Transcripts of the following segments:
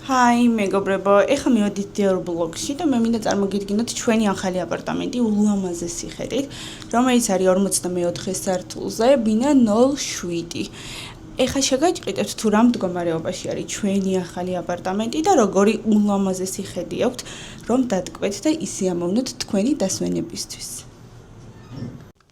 Hi, მეგობრებო, ეხლა მივედით დიალ ბლოგში და მე მინდა წარმოგიდგინოთ ჩვენი ახალი აპარტამენტი ულამაზესი ხედით, რომელიც არის 44 სართულზე, ბინა 07. ეხლა შეგაჭრიდეთ თუ რა მდგომარეობაში არის ჩვენი ახალი აპარტამენტი და როგორი ულამაზესი ხედი აქვთ, რომ დატკბეთ და ისიამოვნოთ თქვენი დასვენებისთვის.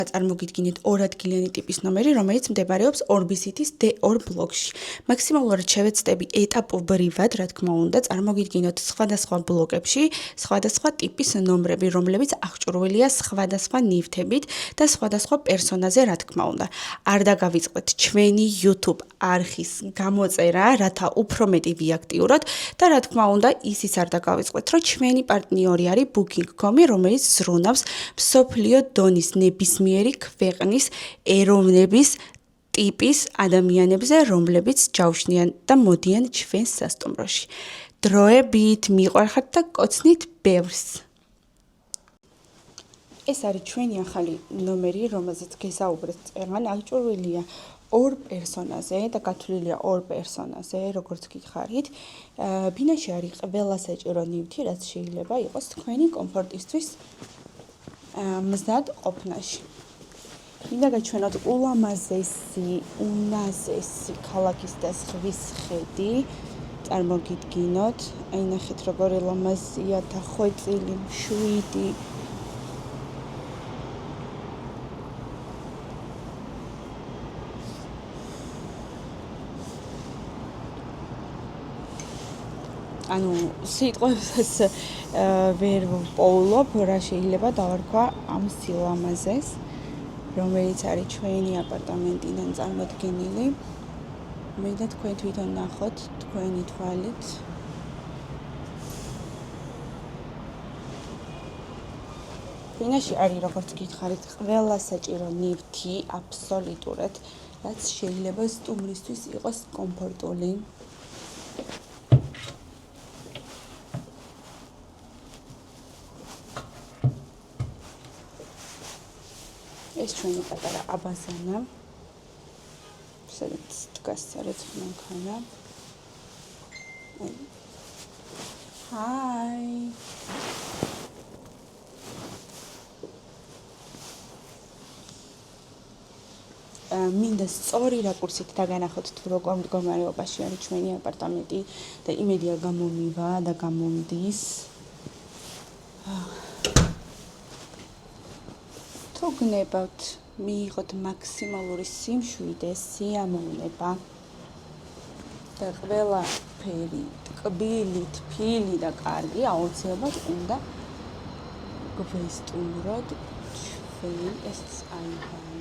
წარმოგიდგინეთ ორადგილიანი ტიპის ნომერი, რომელიც მდებარეობს ორბისითის D2 ბლოკში. მაქსიმალურად შევეცდები ეტაპობრივად, რა თქმა უნდა, წარმოგიდგინოთ სხვადასხვა ბლოკებში სხვადასხვა ტიპის ნომრები, რომლებიც აღჭურვილია სხვადასხვა ნივთებით და სხვადასხვა პერსონაზე, რა თქმა უნდა. არ დაგავიწყდეთ ჩვენი YouTube არხის გამოწერა, რათა უფრო მეტი ვიაქტიუროთ და რა თქმა უნდა, ისიც არ დაგავიწყდეთ, რომ ჩვენი პარტნიორი არის Booking.com, რომელიც ზრუნავს მსოფლიო დონის ნებისმიერი ქვეყნის ეროვნების ტიპის ადამიანებზე, რომლებიც ჯავშნიან და მოდიან ჩვენს სასტუმროში. დროებით მიყვარხართ და კოცნით ბევრს. ეს არის ჩვენი ახალი ნომერი, რომელზეც გესაუბრეთ წეგან, აღჭურვილია ორ პერსონაზე და გათვლილია ორ პერსონაზე, როგორც გითხარით. ბინაში არის ყველა საჭირო ნივთი, რაც შეიძლება იყოს თქვენი კომფორტისთვის მზად ყოფნაში. მინდა გაჩვენოთ ულამაზესი, უნაზესი ქალაქის და ზღვის ხედი. წარმოგიდგინოთ, აი ნახეთ როგორი ლამაზია, დახვეწილი, მშვიდი. ანუ სიტყვებსაც ვერ ვპოულობ, რა შეიძლება დავარქვა ამ სილამაზეს, რომელიც არის ჩვენი აპარტამენტიდან წარმოდგენილი. მე და თქვენ თვითონ ნახოთ თქვენი თვალით. ბინაში არის, როგორც გითხარით, ყველა საჭირო ნივთი აბსოლუტურად, რაც შეიძლება სტუმრისთვის იყოს კომფორტული. ეს ჩვენი პატარა აბაზანა, სადაც დგას სარეცხნოქანა. Hi. მინდა სწორი რაკურსით დაგანახოთ თუ როგორ მდგომარეობაში არის ჩვენი აპარტამენტი და იმედია გამომივა და გამომდის. თუ გნებავთ მიიღოთ მაქსიმალური სიმშვიდე, სიამოვნება და ყველაფერი ტკბილი, თბილი და კარგი, აუცილებლად უნდა გვესტუმროთ ჩვენ ეს აივანი.